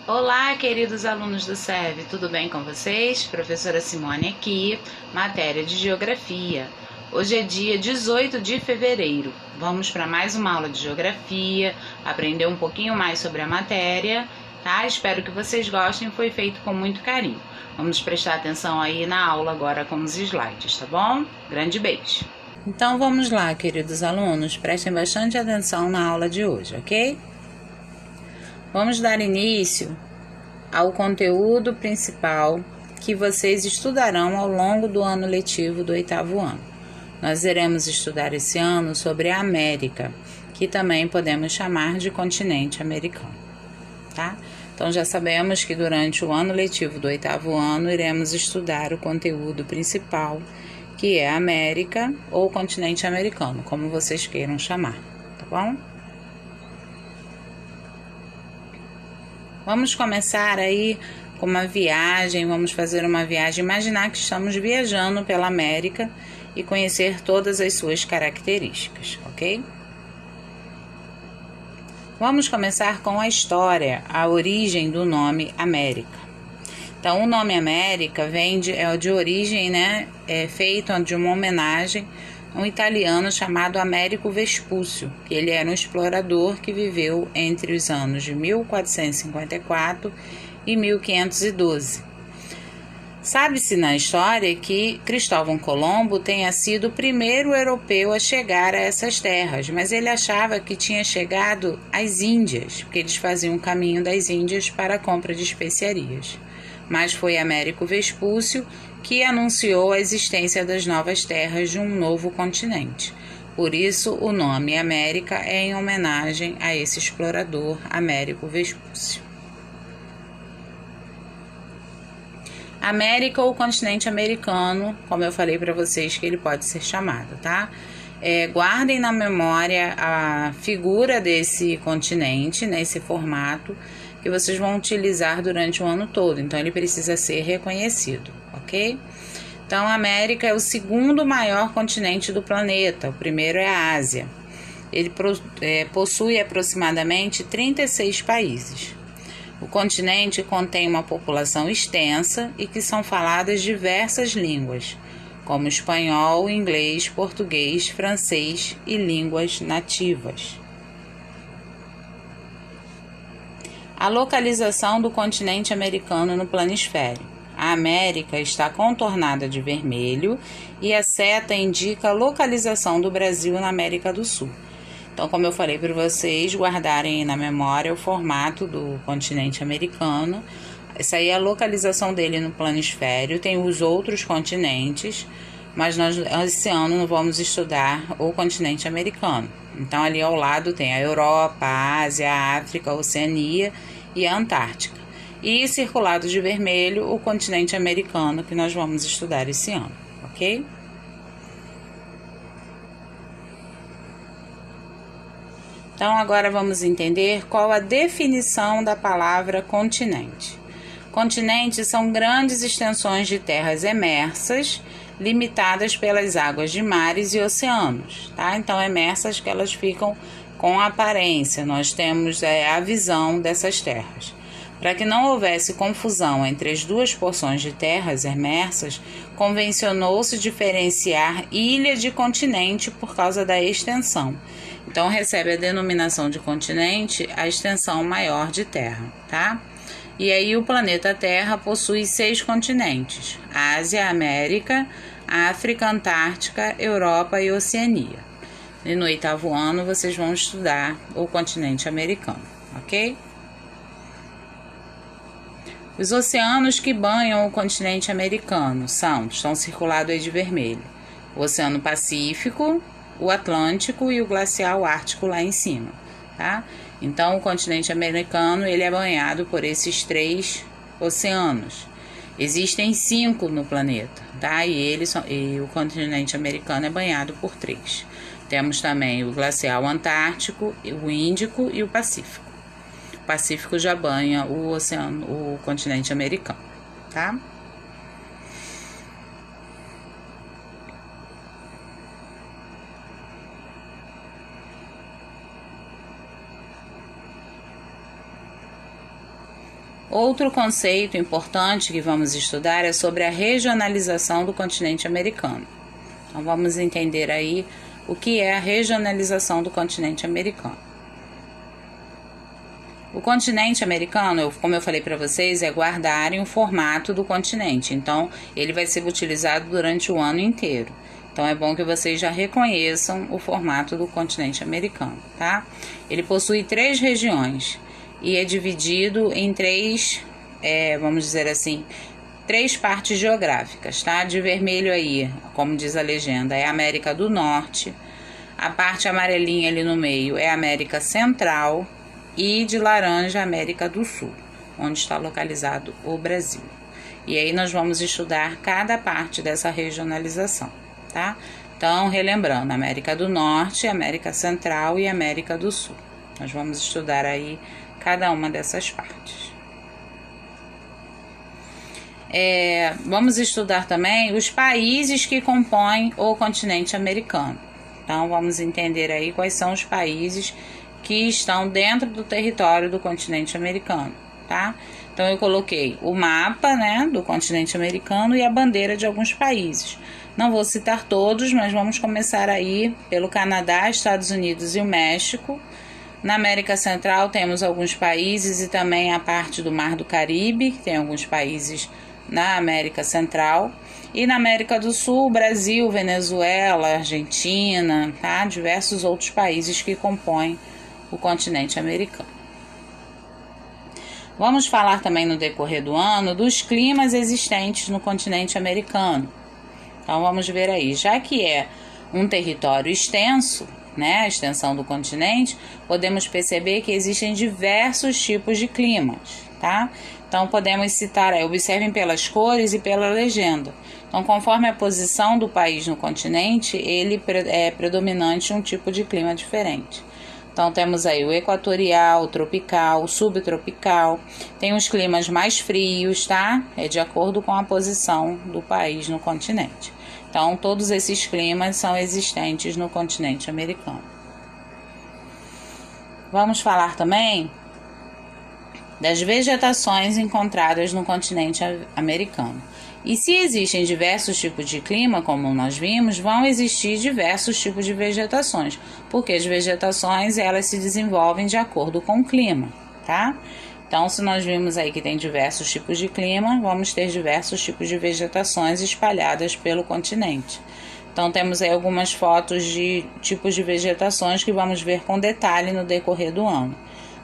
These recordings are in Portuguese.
Olá, queridos alunos do SEV, tudo bem com vocês? Professora Simone aqui, matéria de Geografia. Hoje é dia 18 de fevereiro. Vamos para mais uma aula de Geografia, aprender um pouquinho mais sobre a matéria, tá? Espero que vocês gostem, foi feito com muito carinho. Vamos prestar atenção aí na aula agora com os slides, tá bom? Grande beijo! Então vamos lá, queridos alunos, prestem bastante atenção na aula de hoje, ok? Vamos dar início ao conteúdo principal que vocês estudarão ao longo do ano letivo do 8º ano. Nós iremos estudar esse ano sobre a América, que também podemos chamar de continente americano, tá? Então já sabemos que durante o ano letivo do 8º ano iremos estudar o conteúdo principal, que é a América ou continente americano, como vocês queiram chamar, tá bom? Vamos começar aí com uma viagem, vamos fazer uma viagem, imaginar que estamos viajando pela América e conhecer todas as suas características, ok? Vamos começar com a história, a origem do nome América. Então, o nome América é de origem, é feito de uma homenagem a um italiano chamado Américo Vespúcio, que ele era um explorador que viveu entre os anos de 1454 e 1512. Sabe-se na história que Cristóvão Colombo tenha sido o primeiro europeu a chegar a essas terras, mas ele achava que tinha chegado às Índias, porque eles faziam o caminho das Índias para a compra de especiarias. Mas foi Américo Vespúcio que anunciou a existência das novas terras de um novo continente. Por isso, o nome América é em homenagem a esse explorador, Américo Vespúcio. América ou continente americano, como eu falei para vocês que ele pode ser chamado, tá? Guardem na memória a figura desse continente, nesse formato, que vocês vão utilizar durante o ano todo, então ele precisa ser reconhecido, ok? Então, a América é o segundo maior continente do planeta, o primeiro é a Ásia. Ele possui aproximadamente 36 países. O continente contém uma população extensa e que são faladas diversas línguas, como espanhol, inglês, português, francês e línguas nativas. A localização do continente americano no planisfério. A América está contornada de vermelho e a seta indica a localização do Brasil na América do Sul. Então, como eu falei para vocês, guardarem na memória o formato do continente americano. Essa aí é a localização dele no planisfério. Tem os outros continentes, mas nós esse ano não vamos estudar o continente americano. Então, ali ao lado tem a Europa, a Ásia, a África, a Oceania e a Antártica. E circulado de vermelho, o continente americano, que nós vamos estudar esse ano, ok? Então, agora vamos entender qual a definição da palavra continente. Continentes são grandes extensões de terras emersas, limitadas pelas águas de mares e oceanos, tá? Então, emersas que elas ficam com aparência, nós temos a visão dessas terras. Para que não houvesse confusão entre as duas porções de terras emersas, convencionou-se diferenciar ilha de continente por causa da extensão. Então, recebe a denominação de continente a extensão maior de terra, tá? E aí, o planeta Terra possui 6 continentes: Ásia, América, África, Antártica, Europa e Oceania. E no 8º ano, vocês vão estudar o continente americano, ok? Os oceanos que banham o continente americano estão circulados aí de vermelho: o Oceano Pacífico, o Atlântico e o Glacial Ártico lá em cima, tá? Então, o continente americano ele é banhado por esses 3 oceanos. Existem 5 no planeta, tá? E o continente americano é banhado por 3. Temos também o Glacial Antártico, o Índico e o Pacífico. O Pacífico já banha o continente americano, tá? Outro conceito importante que vamos estudar é sobre a regionalização do continente americano. Então vamos entender aí o que é a regionalização do continente americano. O continente americano, como eu falei para vocês, é guardarem o formato do continente. Então, ele vai ser utilizado durante o ano inteiro. Então, é bom que vocês já reconheçam o formato do continente americano, tá? Ele possui 3 regiões e é dividido em 3, vamos dizer assim, 3 partes geográficas, tá? De vermelho aí, como diz a legenda, é a América do Norte. A parte amarelinha ali no meio é a América Central. E de laranja, América do Sul, onde está localizado o Brasil. E aí nós vamos estudar cada parte dessa regionalização, tá? Então, relembrando, América do Norte, América Central e América do Sul. Nós vamos estudar aí cada uma dessas partes. Vamos estudar também os países que compõem o continente americano. Então, vamos entender aí quais são os países que estão dentro do território do continente americano, tá? Então, eu coloquei o mapa, né, do continente americano e a bandeira de alguns países. Não vou citar todos, mas vamos começar aí pelo Canadá, Estados Unidos e o México. Na América Central temos alguns países e também a parte do Mar do Caribe, que tem alguns países na América Central. E na América do Sul, Brasil, Venezuela, Argentina, tá? Diversos outros países que compõem o continente americano. Vamos falar também no decorrer do ano dos climas existentes no continente americano. Então vamos ver aí, já que é um território extenso, né, a extensão do continente, podemos perceber que existem diversos tipos de climas, tá? Então podemos citar aí, observem pelas cores e pela legenda. Então, conforme a posição do país no continente, ele é predominante um tipo de clima diferente. Então, temos aí o equatorial, o tropical, o subtropical. Tem os climas mais frios, tá? É de acordo com a posição do país no continente. Então, todos esses climas são existentes no continente americano. Vamos falar também das vegetações encontradas no continente americano. E se existem diversos tipos de clima, como nós vimos, vão existir diversos tipos de vegetações, porque as vegetações elas se desenvolvem de acordo com o clima, tá? Então, se nós vimos aí que tem diversos tipos de clima, vamos ter diversos tipos de vegetações espalhadas pelo continente. Então, temos aí algumas fotos de tipos de vegetações que vamos ver com detalhe no decorrer do ano.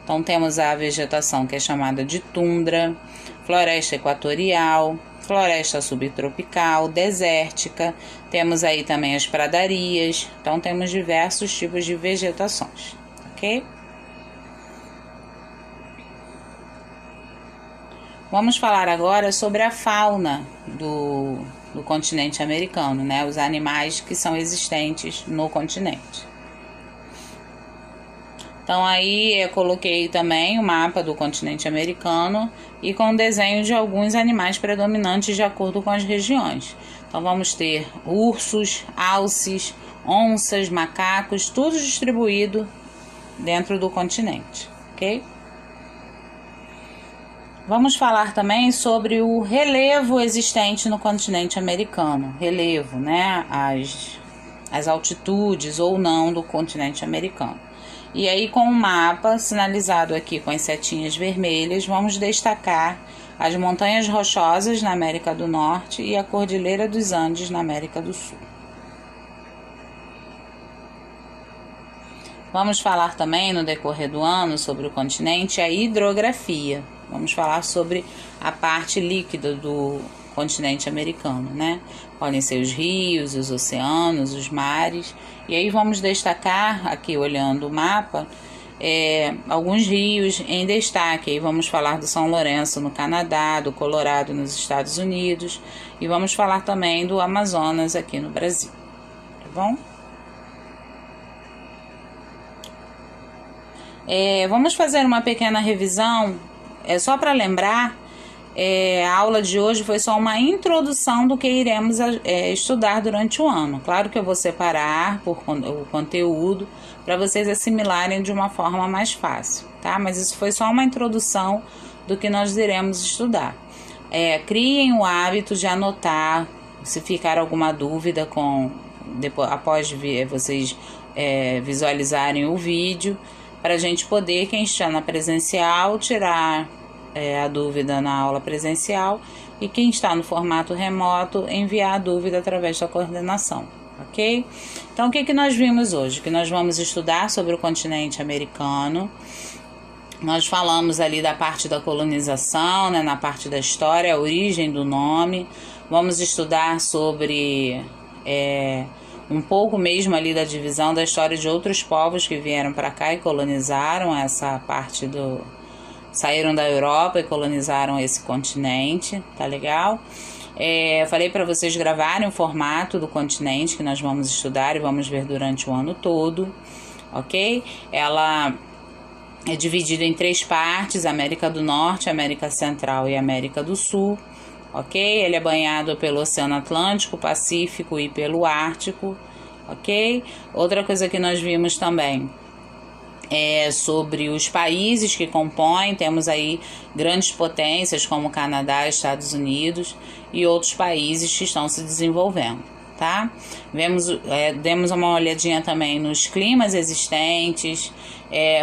Então, temos a vegetação que é chamada de tundra, floresta equatorial, floresta subtropical, desértica, temos aí também as pradarias, então temos diversos tipos de vegetações, ok? Vamos falar agora sobre a fauna do continente americano, né? Os animais que são existentes no continente. Então aí eu coloquei também o mapa do continente americano e com desenho de alguns animais predominantes de acordo com as regiões. Então vamos ter ursos, alces, onças, macacos, tudo distribuído dentro do continente, ok? Vamos falar também sobre o relevo existente no continente americano. Relevo, né? As altitudes ou não do continente americano. E aí, com o mapa sinalizado aqui com as setinhas vermelhas, vamos destacar as montanhas rochosas na América do Norte e a Cordilheira dos Andes na América do Sul. Vamos falar também no decorrer do ano sobre o continente a hidrografia. Vamos falar sobre a parte líquida do continente americano, né? Podem ser os rios, os oceanos, os mares. E aí vamos destacar, aqui olhando o mapa, alguns rios em destaque. Aí vamos falar do São Lourenço no Canadá, do Colorado nos Estados Unidos. E vamos falar também do Amazonas aqui no Brasil, tá bom? Vamos fazer uma pequena revisão, só para lembrar, a aula de hoje foi só uma introdução do que iremos estudar durante o ano. Claro que eu vou separar o conteúdo para vocês assimilarem de uma forma mais fácil, tá? Mas isso foi só uma introdução do que nós iremos estudar. Criem o hábito de anotar, se ficar alguma dúvida após vocês visualizarem o vídeo, para a gente poder, quem está na presencial, tirar a dúvida na aula presencial, e quem está no formato remoto, enviar a dúvida através da coordenação, ok? Então, o que nós vimos hoje? Que nós vamos estudar sobre o continente americano. Nós falamos ali da parte da colonização, né, na parte da história, a origem do nome. Vamos estudar sobre um pouco mesmo ali da divisão da história de outros povos que vieram para cá e colonizaram essa parte saíram da Europa e colonizaram esse continente, tá legal? Falei para vocês gravarem o formato do continente que nós vamos estudar e vamos ver durante o ano todo, ok? Ela é dividida em 3 partes: América do Norte, América Central e América do Sul, ok? Ele é banhado pelo Oceano Atlântico, Pacífico e pelo Ártico, ok? Outra coisa que nós vimos também sobre os países que compõem. Temos aí grandes potências como Canadá, Estados Unidos e outros países que estão se desenvolvendo, tá? Demos uma olhadinha também nos climas existentes,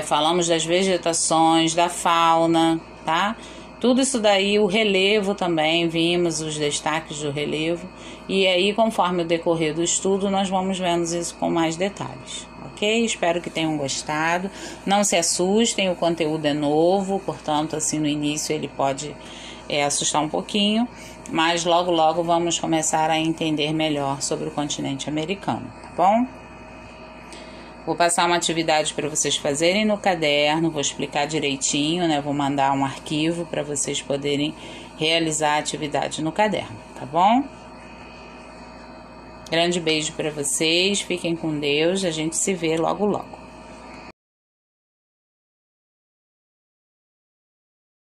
falamos das vegetações, da fauna, tá? Tudo isso daí, o relevo também, vimos os destaques do relevo, e aí conforme o decorrer do estudo nós vamos vendo isso com mais detalhes, ok? Espero que tenham gostado. Não se assustem, o conteúdo é novo, portanto assim no início ele pode assustar um pouquinho, mas logo logo vamos começar a entender melhor sobre o continente americano, tá bom? Vou passar uma atividade para vocês fazerem no caderno, vou explicar direitinho, né? Vou mandar um arquivo para vocês poderem realizar a atividade no caderno, tá bom? Grande beijo para vocês, fiquem com Deus, a gente se vê logo logo.